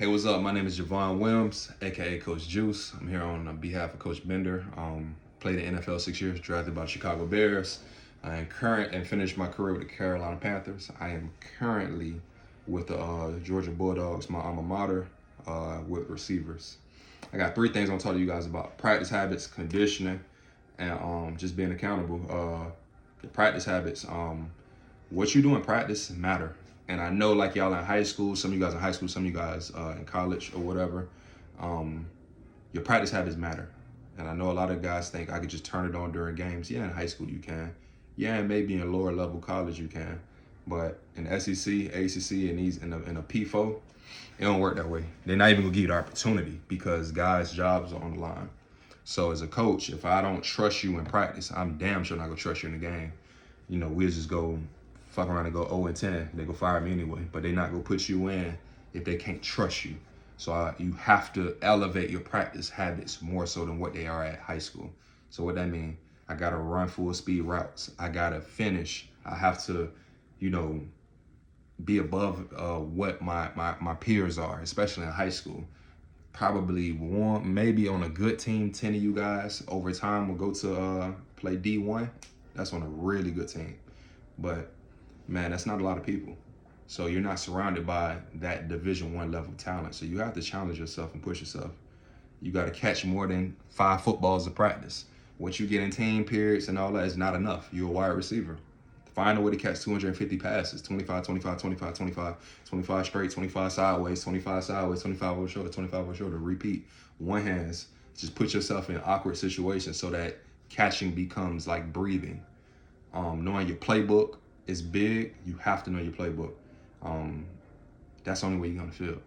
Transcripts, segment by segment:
Hey, what's up? My name is Javon Williams, aka Coach Juice. I'm here on behalf of Coach Bender. Played in the NFL 6 years, drafted by the Chicago Bears. I am current and finished my career with the Carolina Panthers. I am currently with the Georgia Bulldogs, my alma mater, with receivers. I got three things I'm gonna talk to you guys about: practice habits, conditioning, and just being accountable. The practice habits. What you do in practice matter. And I know, like, y'all in high school, some of you guys in high school, some of you guys in college or whatever, your practice habits matter. And I know a lot of guys think I could just turn it on during games. Yeah, in high school you can. Yeah, and maybe in lower level college you can. But in SEC, ACC, and in a P4, it don't work that way. They're not even gonna give you the opportunity because guys' jobs are on the line. So as a coach, if I don't trust you in practice, I'm damn sure not gonna trust you in the game. We'll just go fuck around and go 0-10. They go fire me anyway, but they not gonna put you in if they can't trust you. So you have to elevate your practice habits more so than what they are at high school. So what that mean? I gotta run full speed routes. I gotta finish. I have to, be above what my peers are, especially in high school. Probably one, maybe on a good team, 10 of you guys over time will go to play D1. That's on a really good team. But man, that's not a lot of people. So you're not surrounded by that Division I level talent. So you have to challenge yourself and push yourself. You got to catch more than 5 footballs of practice. What you get in team periods and all that is not enough. You're a wide receiver. Find a way to catch 250 passes, 25, 25, 25, 25, 25 straight, 25 sideways, 25 sideways, 25 over shoulder, 25 over shoulder, repeat. One hands. Just put yourself in awkward situations so that catching becomes like breathing. Knowing your playbook is big. You have to know your playbook. That's the only way you're gonna feel.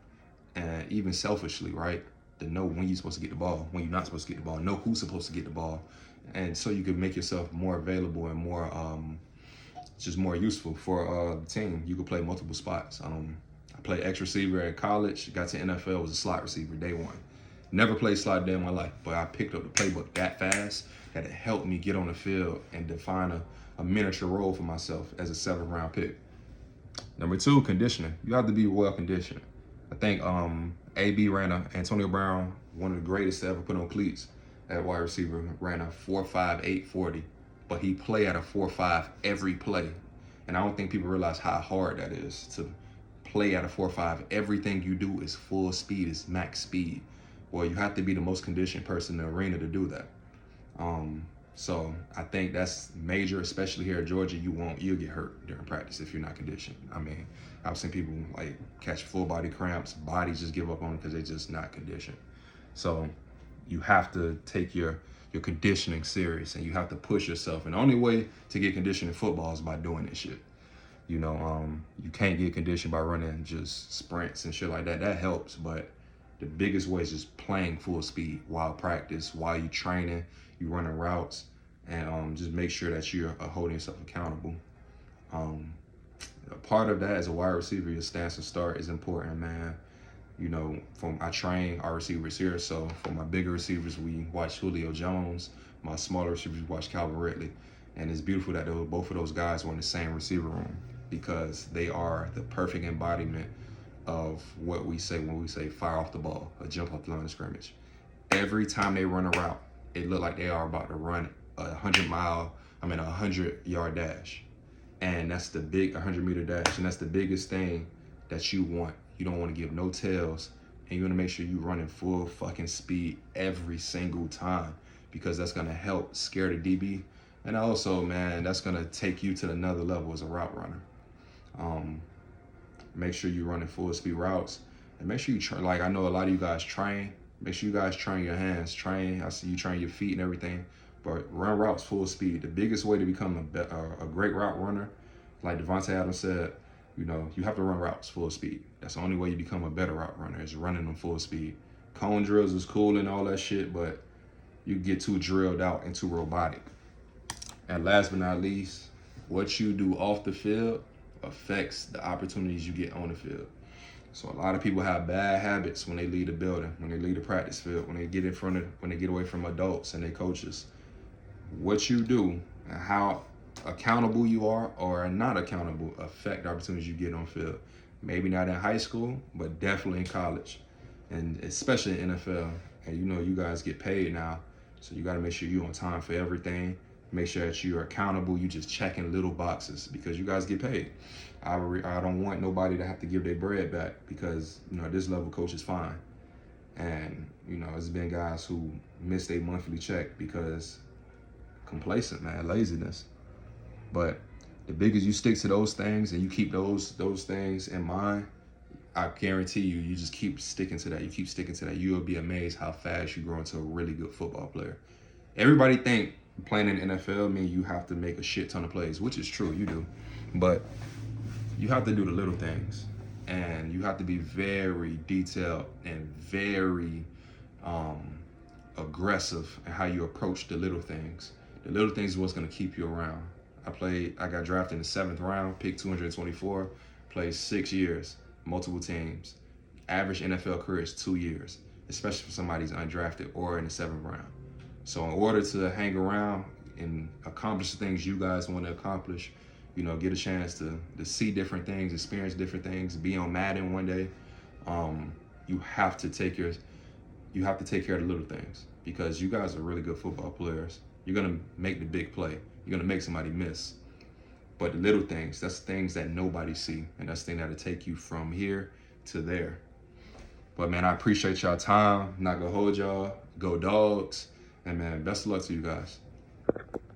And even selfishly, right? To know when you're supposed to get the ball, when you're not supposed to get the ball, know who's supposed to get the ball. And so you can make yourself more available and more just more useful for the team. You could play multiple spots. I played X receiver at college, got to NFL, was a slot receiver day one. Never played slot day in my life, but I picked up the playbook that fast that it helped me get on the field and define a miniature role for myself as a 7th round pick. Number 2, conditioning. You have to be well conditioned. I think AB Antonio Brown, one of the greatest to ever put on cleats at wide receiver, ran a 4.58 40, but he played at a 4.5 every play. And I don't think people realize how hard that is to play at a 4.5. Everything you do is full speed, is max speed. Well, you have to be the most conditioned person in the arena to do that. So I think that's major, especially here at Georgia. You'll get hurt during practice if you're not conditioned. I mean, I've seen people like catch full body cramps, bodies just give up on it because they're just not conditioned. So you have to take your conditioning serious and you have to push yourself. And the only way to get conditioned in football is by doing this shit. You can't get conditioned by running just sprints and shit like that. That helps, but the biggest way is just playing full speed while practice, while you training, you running routes, and just make sure that you're holding yourself accountable. A part of that as a wide receiver, your stance and start is important, man. I train our receivers here, so for my bigger receivers, we watch Julio Jones. My smaller receivers, we watch Calvin Ridley. And it's beautiful that both of those guys were in the same receiver room because they are the perfect embodiment of what we say when we say fire off the ball, or jump off the line of scrimmage. Every time they run a route, it look like they are about to run a 100-yard dash. And that's the big 100-meter dash. And that's the biggest thing that you want. You don't want to give no tails. And you want to make sure you running full fucking speed every single time because that's going to help scare the DB. And also, man, that's going to take you to another level as a route runner. Make sure you're running full speed routes, and make sure you train. Like, I know a lot of you guys train. Make sure you guys train your hands. I see you train your feet and everything, but run routes full speed. The biggest way to become a great route runner, like Devontae Adams said, you have to run routes full speed. That's the only way you become a better route runner, is running them full speed. Cone drills is cool and all that shit, but you get too drilled out and too robotic. And last but not least, what you do off the field affects the opportunities you get on the field. So a lot of people have bad habits when they leave the building, when they leave the practice field, when they get away from adults and their coaches. What you do and how accountable you are or not accountable affect the opportunities you get on field. Maybe not in high school, but definitely in college, and especially in NFL. And you know, you guys get paid now, so you got to make sure you're on time for everything. Make sure that you are accountable. You just checking little boxes because you guys get paid. I don't want nobody to have to give their bread back because, you know, this level coach is fine. And, you know, there's been guys who miss their monthly check because complacent, man, laziness. But the bigger you stick to those things and you keep those things in mind, I guarantee you, you just keep sticking to that. You keep sticking to that. You'll be amazed how fast you grow into a really good football player. Everybody think playing in the NFL means you have to make a shit ton of plays, which is true, you do. But you have to do the little things. And you have to be very detailed and very aggressive in how you approach the little things. The little things is what's going to keep you around. I got drafted in the 7th round, picked 224, played 6 years, multiple teams. Average NFL career is 2 years, especially for somebody who's undrafted or in the 7th round. So in order to hang around and accomplish the things you guys want to accomplish, you know, get a chance to see different things, experience different things, be on Madden one day, you have to take care of the little things because you guys are really good football players. You're gonna make the big play. You're gonna make somebody miss. But the little things, that's things that nobody see, and that's the thing that'll take you from here to there. But man, I appreciate y'all time. Not gonna hold y'all. Go Dogs. And man, best of luck to you guys.